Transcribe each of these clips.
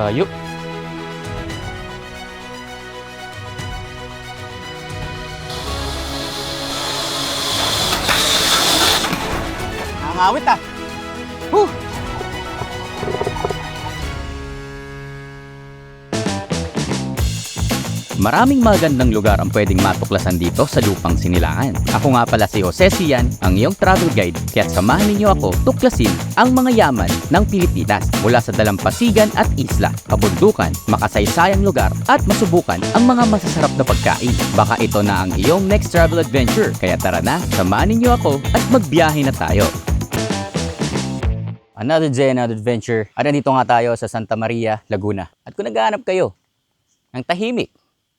Layo. Nangawit ah. Whew. Maraming magandang lugar ang pwedeng matuklasan dito sa Lupang Sinilangan. Ako nga pala si Jose Sian, ang iyong travel guide, kaya't samahan ninyo ako tuklasin ang mga yaman ng Pilipinas mula sa dalampasigan at isla, kabundukan, makasaysayang lugar at masubukan ang mga masasarap na pagkain. Baka ito na ang iyong next travel adventure, kaya tara na, samahan ninyo ako at magbiyahe na tayo. Another day, another adventure. At nandito nga tayo sa Santa Maria, Laguna. At kung naghahanap kayo ng tahimik,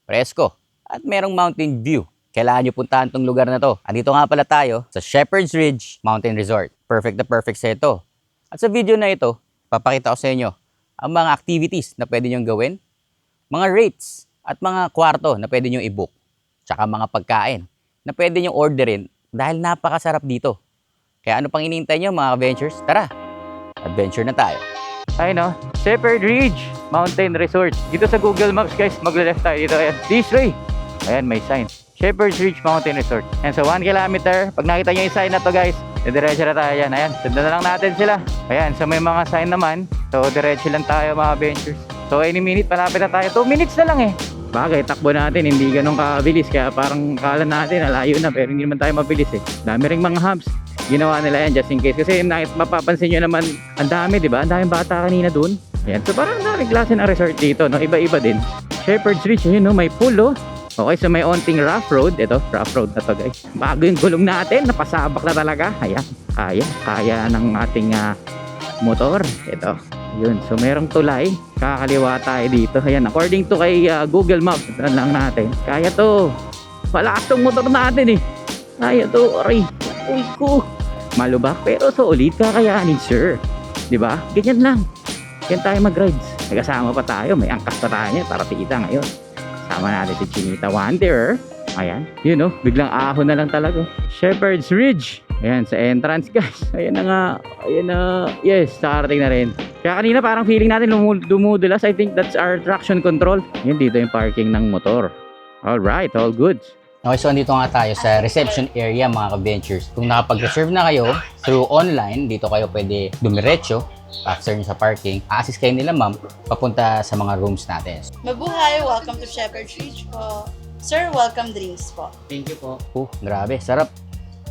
presko, at merong mountain view, kailangan nyo puntahan tong lugar na to. Andito nga pala tayo sa Shepherd's Ridge Mountain Resort. Perfect na perfect sa ito. At sa video na ito, papakita ko sa inyo ang mga activities na pwede nyong gawin, mga rates, at mga kwarto na pwede nyong i-book, tsaka mga pagkain na pwede nyong orderin dahil napakasarap dito. Kaya ano pang inintay nyo mga adventures? Tara, adventure na tayo. Ay no, Shepherd Ridge Mountain Resort. Dito sa Google Maps guys, magle-left tayo dito. Ayan, this way. Ayan, may sign. Shepherd's Ridge Mountain Resort. And so 1 kilometer, pag nakita nyo yung sign na to guys, diretso na tayo yan. Ayan, sundan na lang natin sila. Ayan, so may mga sign naman. So diretso lang tayo mga adventures. So any minute, palapit na tayo. 2 minutes na lang eh. Bagay, takbo natin, hindi ganun kabilis. Kaya parang kala natin, alayo na. Pero hindi naman tayo mabilis eh. Dami ring mga hubs. Ginawa nila yan just in case. Kasi mapapansin nyo naman, ang dami, di ba? Ang daming bata kanina dun. Ayan. So parang daming klase ng resort dito, no? Iba-iba din. Shepherd's Ridge, yun, no? May pool, oh. Okay, so may onting rough road. Ito, rough road na to, guys. Bago yung gulong natin, napasabak na talaga. Ayan. Kaya ng ating motor. Ito. Yun. So merong tulay. Kakaliwa tayo dito. Ayan. According to kay Google Maps, lang natin. Kaya to. Malakas tong motor natin, eh. Kaya to. Aray. Uy ko. Malubak pero solid, kakayanin sir. Diba? Ganyan lang. Yan tayo mag-rides. Nagkasama pa tayo. May angkas pa tayo niya para tita ngayon. Sama natin si Chinita Wanderer. Ayan. Yun know, biglang ahon na lang talaga. Shepherd's Ridge. Ayan, sa entrance guys. Ayan na nga. Ayan na. Yes, nakarating na rin. Kaya kanina parang feeling natin dumudulas. I think that's our traction control. Yan, dito yung parking ng motor. Alright, all good. Okay, so andito nga tayo sa reception area mga ka-ventures. Kung nakapag-reserve na kayo through online, dito kayo pwede dumiretso after nyo sa parking. A-assist kayo nila ma'am papunta sa mga rooms natin. Mabuhay! Welcome to Shepherd's Ridge po. Sir, welcome drinks po. Thank you po. Grabe, sarap.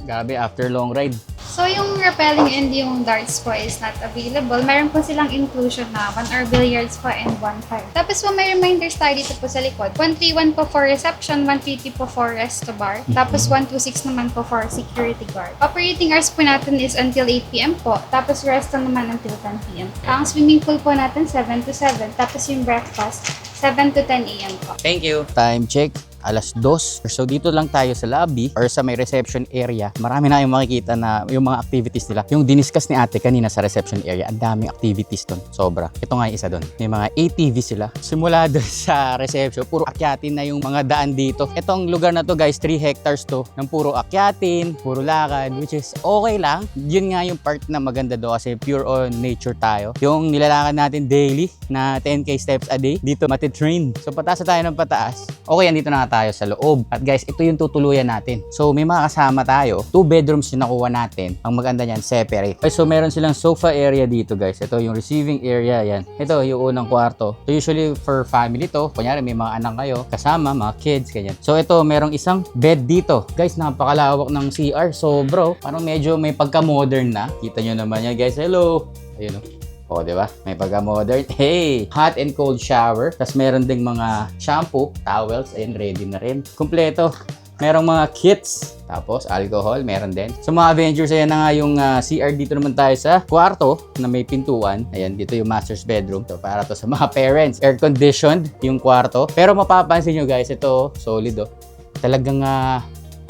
Grabe, after long ride. So yung rappelling and yung darts po is not available. Meron po silang inclusion na 1 hour billiards po and 1.5. Tapos po may reminders tayo dito po sa likod. 131 po for reception, 150 po for resto bar. Tapos 126 naman po for security guard. Operating hours po natin is until 8 PM po. Tapos resto naman until 10 PM. Ang swimming pool po natin 7 to 7. Tapos yung breakfast 7 to 10 AM po. Thank you. Time check. 2:00. So dito lang tayo sa lobby or sa may reception area. Marami na yung makikita na yung mga activities nila. Yung diniscuss ni ate kanina sa reception area, ang daming activities doon. Sobra. Ito nga yung isa doon. May mga ATV sila. Simula doon sa reception, puro akyatin na yung mga daan dito. Itong lugar na to guys, 3 hectares to ng puro akyatin, puro lakad, which is okay lang. Yun nga yung part na maganda doon kasi pure on nature tayo. Yung nilalakad natin daily na 10k steps a day, dito matitrain. So pataas na tayo ng pataas. Okay, andito na tayo sa loob. At guys, ito yung tutuluyan natin. So may mga kasama tayo. 2 bedrooms yung nakuha natin. Ang maganda niyan, separate. Okay, so meron silang sofa area dito guys. Ito yung receiving area. Yan. Ito yung unang kwarto. So usually for family to. Kunyari may mga anak kayo. Kasama, mga kids, ganyan. So ito, merong isang bed dito. Guys, napakalawak ng CR. So bro, parang medyo may pagka-modern na. Kita nyo naman yan guys. Hello! Ayun o. O, di ba? May pagka-modern. Hey! Hot and cold shower. Tapos meron ding mga shampoo, towels. Ayun, ready na rin. Kumpleto. Merong mga kits. Tapos, alcohol. Meron din. So, mga Avengers, ayan na nga yung CR. Dito naman tayo sa kwarto na may pintuan. Ayan, dito yung master's bedroom. So, para to sa mga parents. Air-conditioned yung kwarto. Pero mapapansin nyo guys, ito, solid oh. Talagang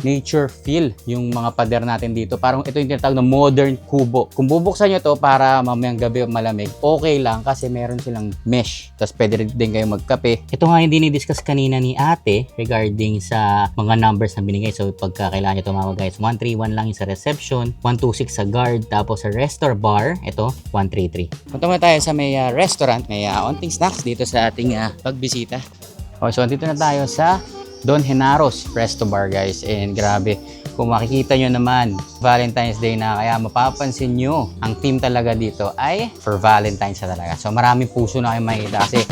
nature feel yung mga pader natin dito. Parang ito yung tinatawag na modern kubo. Kung bubuksan nyo to para mamayang gabi malamig, okay lang kasi meron silang mesh. Tapos pwede rin din kayo magkape. Ito nga yung dinidiscuss kanina ni ate regarding sa mga numbers na binigay. So pagka kailangan nyo tumawag guys, 131 lang yung sa reception, 126 sa guard, tapos sa restaurant bar, ito 133. Punta muna tayo sa may restaurant, may onting snacks dito sa ating pagbisita. Okay, so andito na tayo sa Don Genaro's Resto Bar guys, and grabe kung makikita nyo naman Valentine's Day na, kaya mapapansin nyo ang team talaga dito ay for Valentine's na talaga. So maraming puso na kayo makikita kasi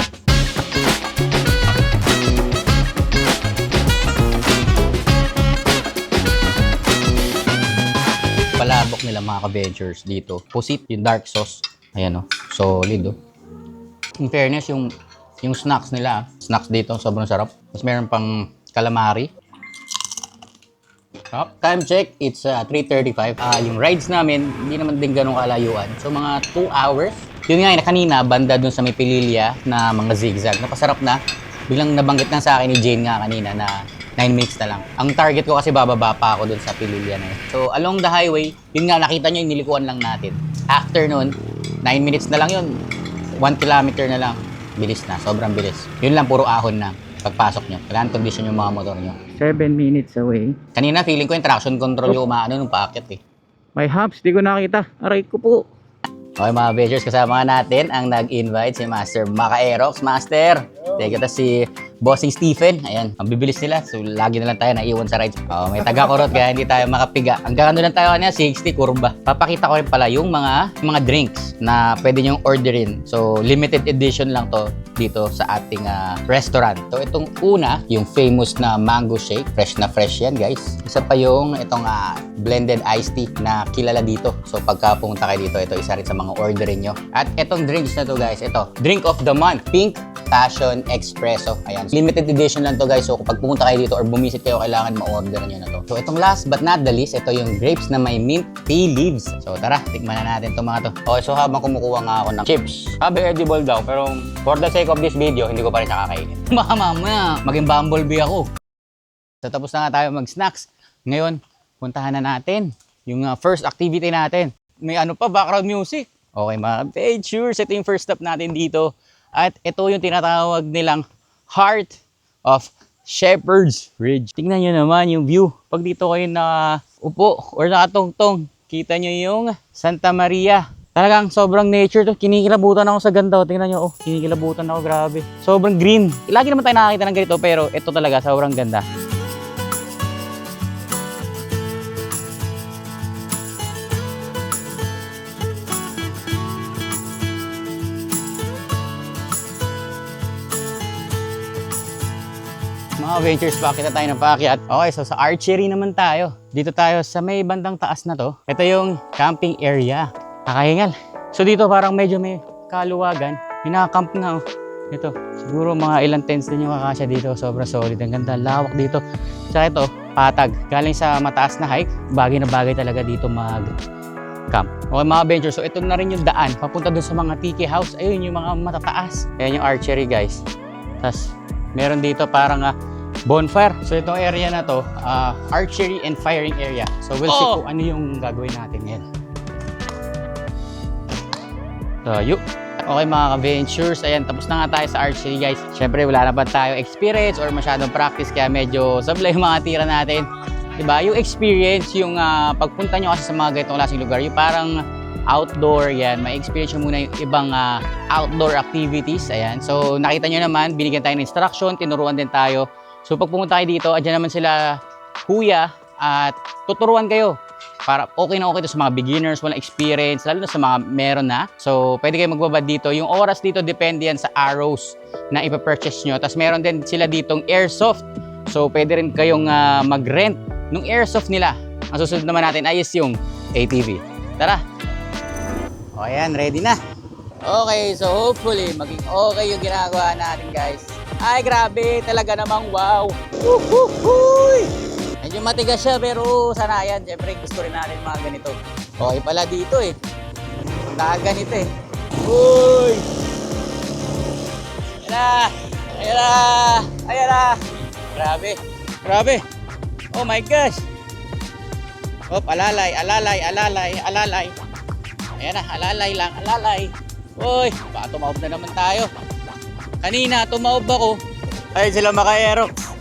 palabok nila mga ka-ventures dito. Pusit yung dark sauce, ayan o, solid o. In fairness, yung snacks nila, snacks dito sobrang sarap. Mas meron pang calamari. Time check, it's 3:35. Yung rides namin, hindi naman din ganun kalayuan. So mga 2 hours. Yun nga na kanina, banda dun sa may Pililya na mga zigzag. Napasarap na. Biglang nabanggit na sa akin ni Jane nga kanina na 9 minutes na lang. Ang target ko kasi bababa pa ako dun sa Pililya na yun. So along the highway, yun nga nakita nyo yung nilikuan lang natin. After nun, 9 minutes na lang yun. 1 kilometer na lang. Bilis na, sobrang bilis. Yun lang, puro ahon na. Pagpasok nyo, kailangan condition yung mga motor nyo. 7 minutes away. Kanina feeling ko yung traction control yung umaano nung paakit eh. May hubs, di ko nakita. Aray ko po. Okay mga Vegers, kasama natin ang nag-invite si Master Maka-Aerox. Master, teka ta si Bossing Stephen. Ayan, ang bibilis nila. So lagi na lang tayo naiwan sa rides. May taga-kurot kaya hindi tayo makapiga. Hanggang ano lang tayo kanina, 60 kurba. Papakita ko rin pala yung mga drinks na pwede nyong orderin. So limited edition lang to dito sa ating restaurant. So itong una, yung famous na mango shake. Fresh na fresh yan guys. Isa pa yung itong blended iced tea na kilala dito. So pagka pumunta kayo dito, ito isa rin sa mga orderin nyo. At itong drinks na to guys, ito, drink of the month, Pink Passion Espresso. Ayan, limited edition lang to guys. So kapag pumunta kayo dito or bumisit kayo, kailangan ma-order nyo na to. So itong last but not the least, ito yung grapes na may mint tea leaves. So tara, tikman na natin itong mga to. Okay, so habang kumukuha nga ako ng chips, sabi edible daw, pero for the sake of this video, hindi ko pa rin siya kakainin. Baka mamaya, maging bumblebee ako. So tapos na nga tayo mag-snacks. Ngayon, puntahan na natin yung first activity natin. May ano pa, background music. Okay mga Ventures, ito yung first stop natin dito. At ito yung tinatawag nilang Heart of Shepherd's Ridge. Tingnan nyo naman yung view. Pag dito kayo nakaupo or nakatungtong, kita nyo yung Santa Maria. Talagang sobrang nature to. Kinikilabutan ako sa ganda. Tingnan nyo, kinikilabutan ako, grabe. Sobrang green. Lagi naman tayo nakakita ng ganito, pero ito talaga, sobrang ganda. Mga Ventures, pakita tayo ng paakyat. Okay, so sa archery naman tayo. Dito tayo sa may bandang taas na to. Ito yung camping area. Nakahingal. So dito parang medyo may kaluwagan. May nakakamp na oh. Ito, siguro mga ilang tents din yung kakasya dito. Sobrang solid. Ang ganda, lawak dito. Sa ito, patag. Galing sa mataas na hike, bagay na bagay talaga dito mag-camp. Okay mga Ventures, so ito na rin yung daan. Papunta dun sa mga tiki house. Ayun yung mga matataas. Ayan yung archery guys. Tapos meron dito parang bonfire. So itong area na to, archery and firing area. So we'll see kung ano yung gagawin natin ngayon. Tayo. Okay mga ka-ventures, ayan, tapos na nga tayo sa archery guys. Siyempre wala na ba tayo experience or masyadong practice kaya medyo sablay yung mga tira natin. Diba? Yung experience, yung pagpunta nyo kasi sa mga ganitong klaseng lugar, yung parang outdoor, yan, may experience nyo muna yung ibang outdoor activities. Ayan, so nakita nyo naman, binigyan tayo ng instruction, tinuruan din tayo. So pag pumunta kayo dito, andyan naman sila kuya at tuturuan kayo para okay na okay to sa mga beginners, walang experience, lalo na sa mga meron na. So pwede kayo magbabad dito. Yung oras dito depende yan sa arrows na ipapurchase nyo. Tapos meron din sila ditong airsoft. So pwede rin kayong mag-rent ng airsoft nila. Ang susunod naman natin ay yung ATV. Tara! O ayan, ready na. Okay, so hopefully maging okay yung ginagawa natin guys. Ay grabe, talaga namang wow. Woohoo! Medyo matigas siya pero sana yan. Siyempre gusto rin natin mga ganito. Okay pala dito eh. Ganito eh. Uy! Ayan na! Ayan na! Ayan na! Grabe! Grabe! Oh my gosh! Hop, alalay. Ayan na, alalay lang, alalay. Uy, baka tumaob na naman tayo. Kanina, tumaob ako. Ayun sila maka-aerox.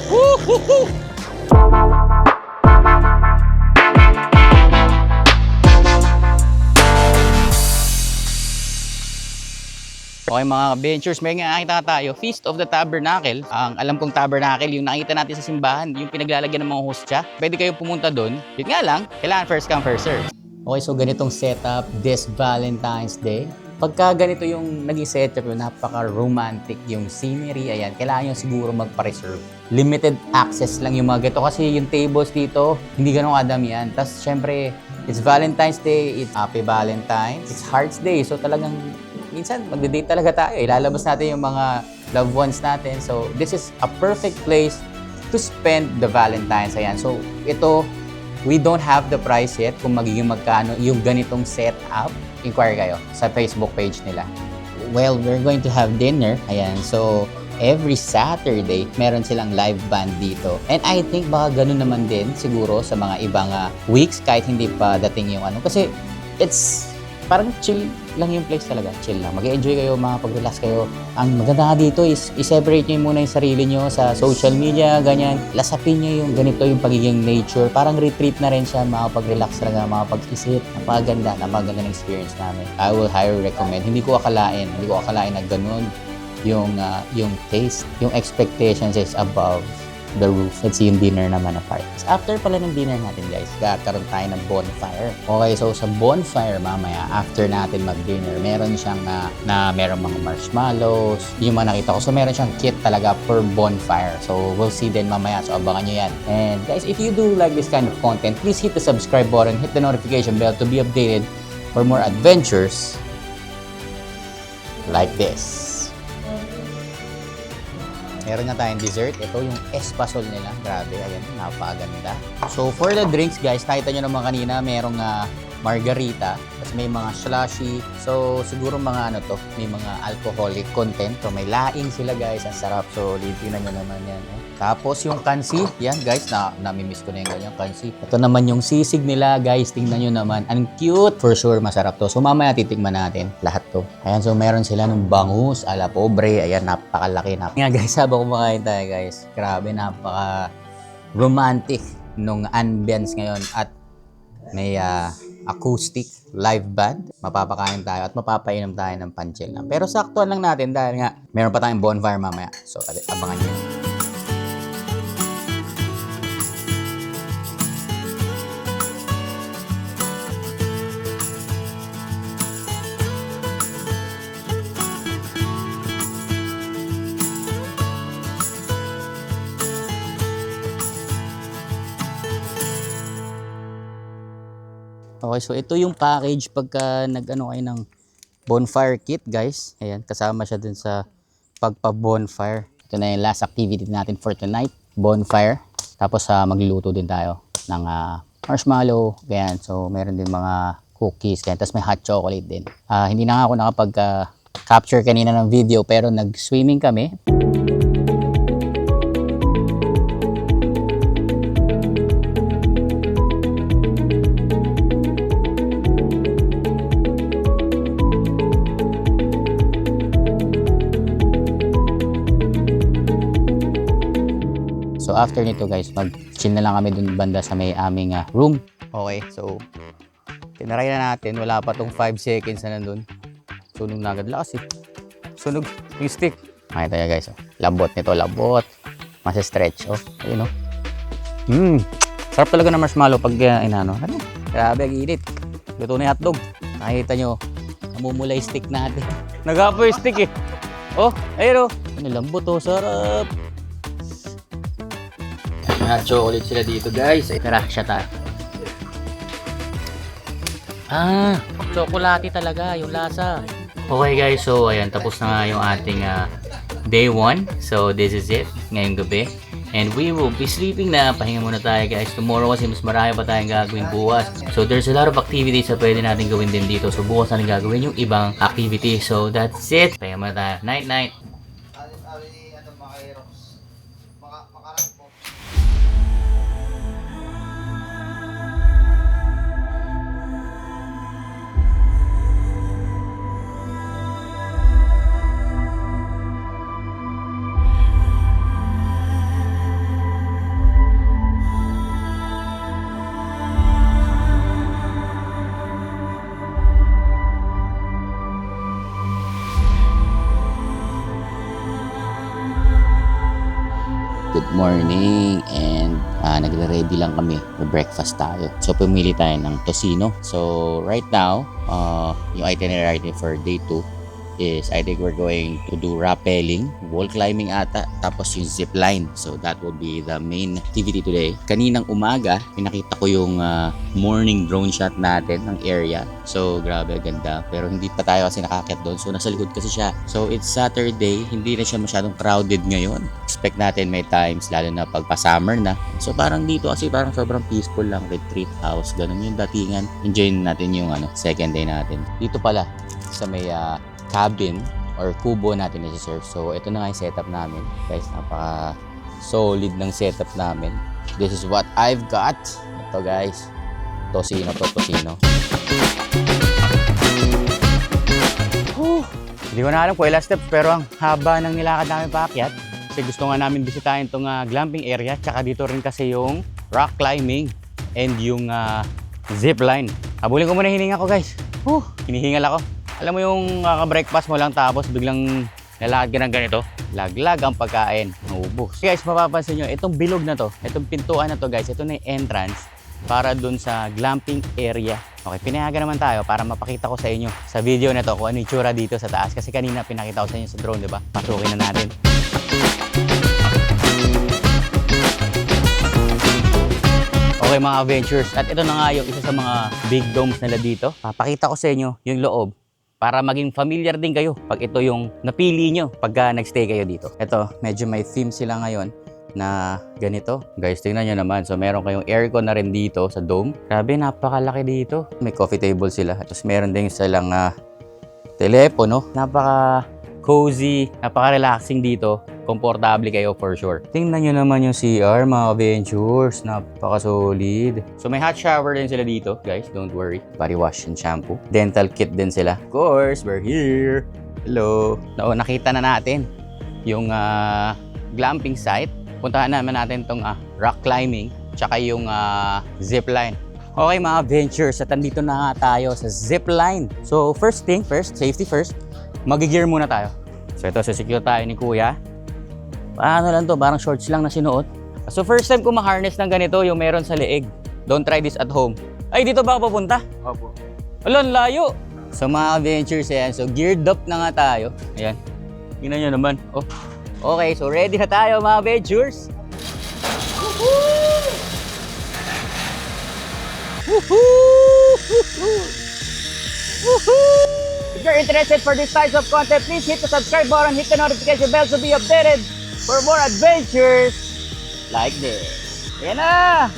Woohoo! Okay mga ventures, may nakita tayo, Feast of the Tabernacle. Ang alam kong tabernacle, yung nakita natin sa simbahan, yung pinaglalagyan ng mga hostya. Pwede kayong pumunta doon. Yun nga lang, kailangan first come, first serve. Okay, so ganitong setup this Valentine's Day. Pagka ganito yung naging setup, yung napaka-romantic yung scenery, ayan, kailangan yung siguro magpa-reserve. Limited access lang yung mga ganito kasi yung tables dito, hindi ganun kadami yan. Tapos syempre, it's Valentine's Day, it's Happy Valentine's, it's Heart's Day, so talagang minsan magde-date talaga tayo. Ilalabas natin yung mga loved ones natin. So, this is a perfect place to spend the Valentine's. Ayan. So, ito, we don't have the price yet kung magiging magkano yung ganitong setup. Inquire kayo sa Facebook page nila. Well, we're going to have dinner. Ayan. So, every Saturday, meron silang live band dito. And I think baka ganun naman din siguro sa mga ibang weeks kahit hindi pa dating yung ano. Kasi, it's parang chill lang yung place talaga. Chill lang. Mag-enjoy kayo, makapag-relax kayo. Ang maganda nga dito is i-separate nyo muna yung sarili nyo sa social media, ganyan. Lasapin nyo yung ganito yung pagiging nature. Parang retreat na rin siya, makapag-relax talaga, makapag-isip. Napakaganda ng experience namin. I will highly recommend. Hindi ko akalain na ganun yung taste. Yung expectations is above the roof. Let's see yung dinner naman na part. After pala ng dinner natin guys, kakaroon tayo ng bonfire. Okay, so sa bonfire mamaya, after natin mag-dinner, meron siyang na meron mga marshmallows, yung mga nakita ko. So meron siyang kit talaga per bonfire. So we'll see din mamaya. So abangan nyo yan. And guys, if you do like this kind of content, please hit the subscribe button, hit the notification bell to be updated for more adventures like this. Meron na tayong dessert. Ito yung espasol nila. Grabe, ayan, napakaganda. So, for the drinks, guys, nakita nyo naman kanina, merong margarita. Tapos may mga slushy. So, siguro mga ano to, may mga alcoholic content. So, may laing sila, guys. Ang sarap. So, tingnan nyo naman yan. Tapos, yung kansi. Yan, guys, namimiss ko na yung ganyang kansi. Ito naman yung sisig nila, guys. Tingnan nyo naman. Ang cute. For sure, masarap to. So, mamaya titikman natin lahat to. Ayan, so, meron sila ng bangus, ala pobre. Ayan, napakalaki na. Nga, guys, habang kumakain tayo, guys. Grabe, napaka-romantic nung ambience ngayon. At may acoustic live band. Mapapakain tayo at mapapainom tayo ng panchil lang. Pero saktuan lang natin dahil nga meron pa tayong bonfire mamaya. So, abangan nyo. Okay, so ito yung package pagka nag-ano kayo ng bonfire kit, guys. Ayan, kasama siya dun sa pagpa-bonfire. Ito na yung last activity natin for tonight, bonfire. Tapos magluluto din tayo ng marshmallow, ganyan. So meron din mga cookies, ganyan. Tapos may hot chocolate din. Hindi na nga ako nakapag-capture kanina ng video pero nag-swimming kami. So after nito guys, mag-chill na lang kami dun banda sa may aming room. Okay, so tinaray na natin. Wala pa tong 5 seconds na nandun. Sunog na agad. Lakas eh. Sunog yung stick. Okay tayo guys. Labot nito, labot. Mas stretch. Oh, ayun oh. Sarap talaga ng marshmallow pag inano. Ano? Grabe, ang-init. Luto na yung hotdog. Nakikita nyo, namumula yung stick natin. Nagapo yung stick eh. Oh, ayun oh. Ano, lambot oh, sarap. Hot chocolate sila dito guys. Ay, tara, siya tayo. Chocolate talaga yung lasa. Okay guys, so ayan, tapos na nga yung ating day 1. So this is it, ngayong gabi. And we will be sleeping na. Pahinga muna tayo guys. Tomorrow kasi mas marami pa tayong gagawin bukas. So there's a lot of activities na pwede natin gawin din dito. So bukas natin gagawin yung ibang activity. So that's it. Pahinga muna tayo. Night night. sabi ni mga Aerox. Makarami po. Good morning and nagre-ready lang kami for breakfast tayo. So pumili tayo ng tocino. So right now, yung itinerary for day 2 is I think we're going to do rappelling, wall climbing ata, tapos yung zip line. So that will be the main activity today. Kaninang umaga, pinakita ko yung morning drone shot natin ng area. So grabe, ganda. Pero hindi pa tayo kasi nakakit doon. So nasa likod kasi siya. So it's Saturday, hindi na siya masyadong crowded ngayon. Expect natin may times, lalo na pag pa-summer na. So parang dito kasi parang sobrang peaceful lang, retreat house, ganun yung datingan. Enjoy natin yung second day natin. Dito pala sa may cabin or kubo natin i-serve. So ito na nga yung setup namin. Guys, napaka solid ng setup namin. This is what I've got. Ito guys, tocino to tocino. Hindi ko na alam kung ilang steps pero ang haba ng nilakad namin paakyat. Kasi gusto nga namin bisitahin itong glamping area. Tsaka dito rin kasi yung rock climbing and yung zip line. Habulin ko muna hininga ko guys. Hinihingal ako. Alam mo yung breakfast mo lang tapos biglang lalakad ka ng ganito. Laglag ang pagkain. Naubos. Guys, mapapansin nyo, itong bilog na to, itong pintuan na to guys, ito na yung entrance para dun sa glamping area. Okay, pinayagan naman tayo para mapakita ko sa inyo sa video na to kung ano yung tsura dito sa taas. Kasi kanina pinakita ko sa inyo sa drone, di ba? Pasukin na natin. Okay mga adventures, at ito na nga yung isa sa mga big domes nila dito. Papakita ko sa inyo yung loob para maging familiar din kayo pag ito yung napili nyo pagka nagstay kayo dito. Ito, medyo may theme sila ngayon na ganito. Guys, tingnan nyo naman. So, meron kayong aircon na rin dito sa dome. Grabe, napakalaki dito. May coffee table sila. Tapos meron din silang telepono. Napaka-cozy, napaka-relaxing dito. Komportable kayo for sure. Tingnan nyo naman yung CR, mga adventures. Napaka-solid. So may hot shower din sila dito, guys. Don't worry. Body wash and shampoo. Dental kit din sila. Of course, we're here. Hello. Nakita na natin yung glamping site. Puntahan naman natin tong rock climbing tsaka yung zip line. Okay mga adventures, at andito na nga tayo sa zip line. So first thing first, safety first. Mag-gear muna tayo. So ito, secure tayo ni Kuya. Paano lang to? Parang shorts lang na sinuot. So first time ko ma-harness ng ganito, yung meron sa leeg. Don't try this at home. Ay, dito ba ako papunta? Opo. Alon, layo. So mga adventures yan. So geared up na nga tayo. Ayan. Tingnan nyo naman. Oh. Okay, so ready na tayo mga adventures. Woohoo! Woohoo! Woohoo! If you're interested for this types of content, please hit the subscribe button, hit the notification bell to be updated for more adventures like this. Ayan na!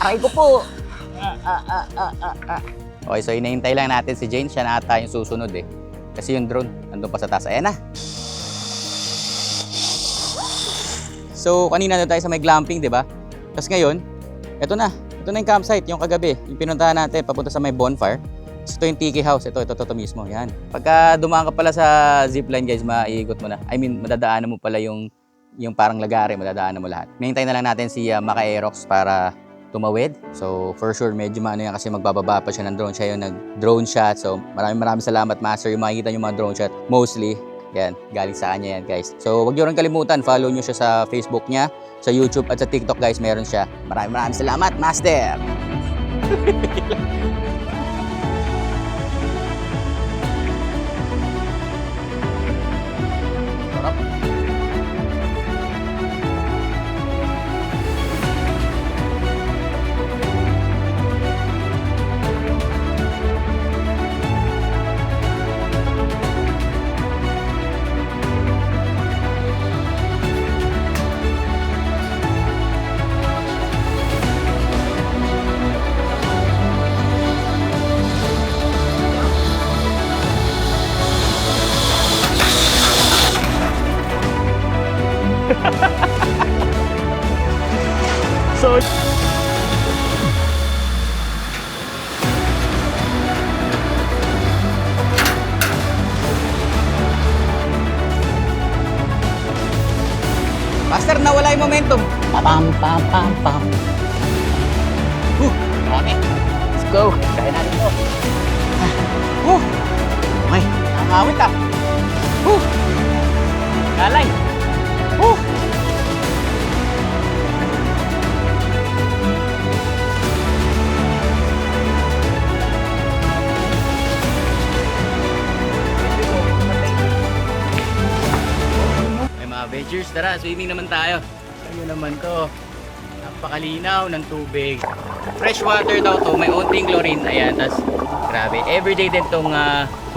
Aray ko po! Okay, so hinihintay lang natin si Jane. Siya na ata yung susunod eh. Kasi yung drone, nandun pa sa taas. Ayan na! So, kanina na tayo sa may glamping, di ba? Tapos ngayon, ito na yung campsite, yung kagabi. Yung pinuntahan natin, papunta sa may bonfire. So, ito yung tiki house. Ito mismo. Yan. Pagka dumaan ka pala sa zipline, guys, maiikot mo na. I mean, madadaanan mo pala yung parang lagari, madadaanan mo lahat. Hinihintay na lang natin si Maka Aerox para tumawid. So, for sure, medyo maano yan kasi magbababa pa siya ng drone. Siya yung nag-drone shot. So, maraming salamat, Master. Yung makikita yung mga drone shot, mostly, yan, galing sa kanya yan, guys. So, huwag nyo rin kalimutan, follow nyo siya sa Facebook niya, sa YouTube at sa TikTok, guys, meron siya. Maraming salamat, Master! So, Master, nawala yung momentum. Pam, pam, pam, pam. Grabe. Let's go. Kaya natin ito. Okay, nakakawit ah. Galay. Ay mga veggies, tara, swimming naman tayo. Ayun naman to. Napakalinaw ng tubig. Fresh water daw to, may onting chlorine. Ayan, tas grabe. Everyday din tong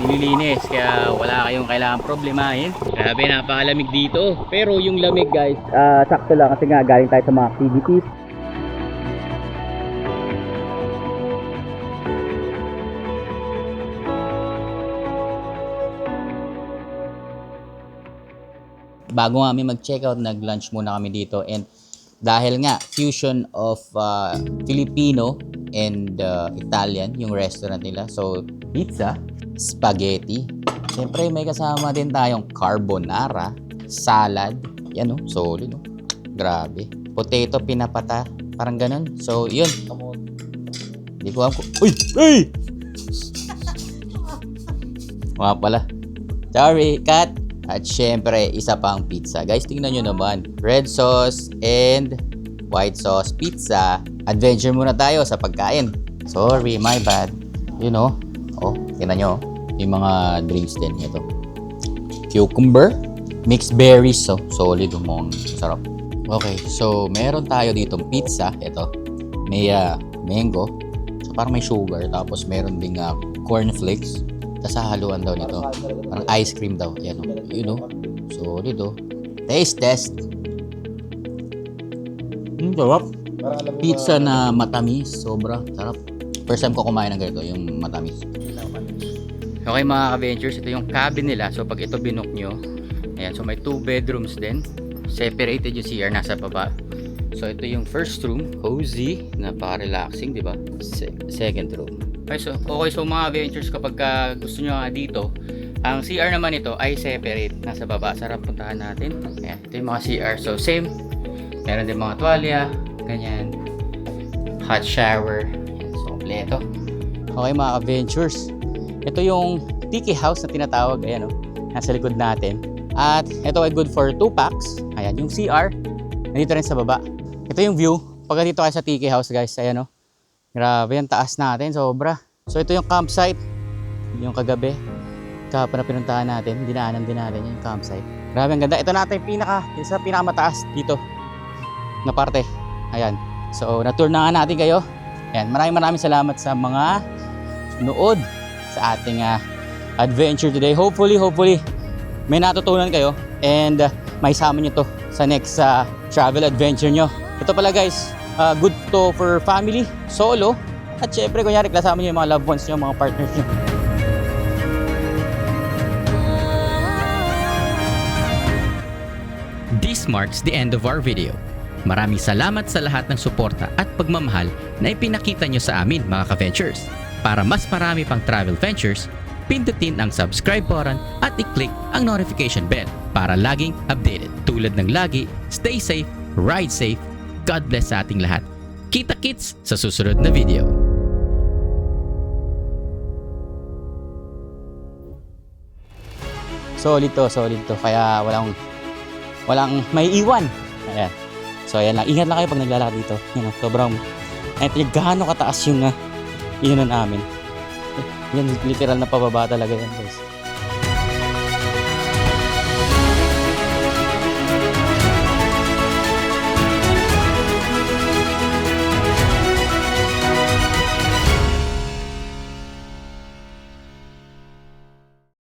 nililinis. Kaya wala kayong kailangan problemahin. Grabe, napakalamig dito. Pero yung lamig guys, sakto lang kasi nga galing tayo sa mga activities. Bago kami mag-checkout, nag-lunch muna kami dito. And dahil nga, fusion of Filipino and Italian yung restaurant nila. So, pizza, spaghetti. Siyempre, may kasama din tayong carbonara, salad. Yan oh, solid oh. Grabe. Potato pinapata. Parang ganun. So, yun. Hindi ko alam ko. Uy! Uy! Mga pala. Sorry, cut. At syempre, isa pang pizza. Guys, tingnan nyo naman. Red sauce and white sauce pizza. Adventure muna tayo sa pagkain. Sorry, my bad. You know. Oh, tingnan nyo. Yung mga drinks din. Ito. Cucumber. Mixed berries. So, solid. Sarap. Okay, so meron tayo ditong pizza. Ito. May mango. So, parang may sugar. Tapos meron ding cornflakes. Tapos hahaluan daw nito. Parang ice cream daw. Yan o. You know. Solid o. Taste test. Sarap. Pizza na matamis. Sobra. Sarap. First time ko kumain ng ganito. Yung matamis. Okay mga ka-ventures. Ito yung cabin nila. So pag ito binook nyo. Ayan. So may 2 bedrooms din. Separated yung CR. Nasa baba. So ito yung first room. Cozy. Napaka-relaxing. Diba? Second room. Okay, so mga ventures kapag gusto nyo dito, ang CR naman ito ay separate, nasa baba. Sarap puntahan natin. Ayan, ito yung mga CR. So same, meron din mga tuwalya, ganyan, hot shower. Ayan, so kompleto. Okay mga ka-ventures, ito yung tiki house na tinatawag. Ayan o, nasa likod natin. At ito ay good for 2 packs. Ayan, yung CR, nandito rin sa baba. Ito yung view, pagka dito kayo sa tiki house guys. Ayan o. Grabe, ang taas natin, sobra. So ito yung campsite, yung kagabi. Kahapon na pinuntahan natin, dinaanan din natin yung campsite. Grabe, ang ganda. Ito natin isa pinakamataas dito na parte. Ayan. So na-tour na nga natin kayo. Ayan, maraming salamat sa mga nood sa ating adventure today. Hopefully may natutunan kayo and may sama nyo to sa next travel adventure nyo. Ito pala guys, good to for family, solo, at syempre kunyari kasama nyo yung mga loved ones nyo, mga partners nyo. This marks the end of our video. Maraming salamat sa lahat ng suporta at pagmamahal na ipinakita nyo sa amin mga ka-ventures. Para mas marami pang travel ventures, pindutin ang subscribe button at i-click ang notification bell para laging updated. Tulad ng lagi, stay safe, ride safe, God bless sa ating lahat. Kita-kits sa susunod na video. Solid to. Kaya walang may iwan. Ayan. So ayan lang. Ingat lang kayo pag naglalakad dito. You know, sobrang gaano kataas yung namin. Yan, literal na pababa talaga yan guys.